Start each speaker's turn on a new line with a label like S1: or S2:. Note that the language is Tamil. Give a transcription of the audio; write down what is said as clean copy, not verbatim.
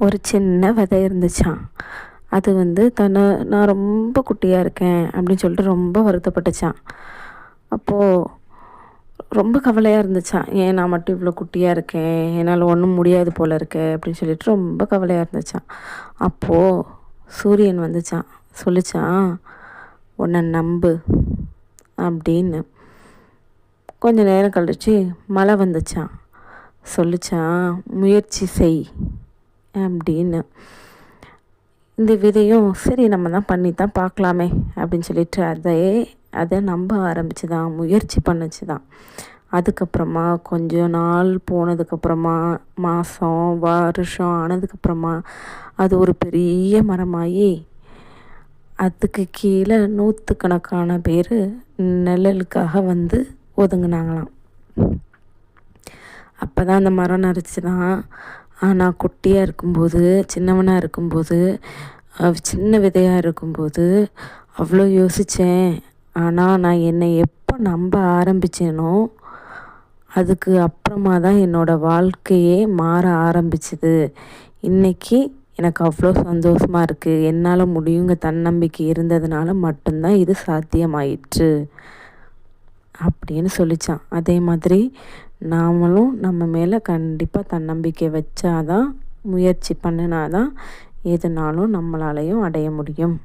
S1: ஒரு சின்ன விதை இருந்துச்சாம். அது நான் ரொம்ப குட்டியாக இருக்கேன் அப்படின்னு சொல்லிட்டு ரொம்ப வருத்தப்பட்டுச்சான். அப்போது ரொம்ப கவலையாக இருந்துச்சான். ஏன் நான் மட்டும் இவ்வளோ குட்டியாக இருக்கேன், என்னால் ஒன்றும் முடியாது போல் இருக்கே அப்படின்னு சொல்லிட்டு ரொம்ப கவலையாக இருந்துச்சான். அப்போது சூரியன் வந்துச்சான், சொல்லிச்சான், உன்னை நம்பு அப்படின்னு. கொஞ்ச நேரம் கழிச்சு மழை வந்துச்சான், சொல்லிச்சான், முயற்சி செய் அப்படின்னு. இந்த விதையும் சரி நம்ம தான் பண்ணி தான் பார்க்கலாமே அப்படின்னு சொல்லிட்டு அதை நம்ப ஆரம்பிச்சுதான், முயற்சி பண்ணுச்சுதான். அதுக்கப்புறமா கொஞ்சம் நாள் போனதுக்கப்புறமா, மாதம் வருஷம் ஆனதுக்கப்புறமா அது ஒரு பெரிய மரமாகி அதுக்கு கீழே நூற்றுக்கணக்கான பேர் நிழலுக்காக ஒதுங்கினாங்களாம். அப்போ தான் அந்த மரம் நரைச்சுதான், நான் குட்டியாக இருக்கும்போது, சின்னவனாக இருக்கும்போது, சின்ன விதையாக இருக்கும்போது அவ்வளோ யோசித்தேன். ஆனால் நான் என்னை எப்போ நம்ப ஆரம்பித்தேனோ அதுக்கு அப்புறமா தான் என்னோடய வாழ்க்கையே மாற ஆரம்பிச்சுது. இன்றைக்கி எனக்கு அவ்வளோ சந்தோஷமாக இருக்குது. என்னால் முடியுங்க தன்னம்பிக்கை இருந்ததுனால மட்டும்தான் இது சாத்தியமாயிற்று அப்படின்னு சொல்லிச்சான். அதே மாதிரி நாமளும் நம்ம மேலே கண்டிப்பாக தன்னம்பிக்கை வச்சாதான், முயற்சி பண்ணினாதான் எதுனாலும் நம்மளாலையும் அடைய முடியும்.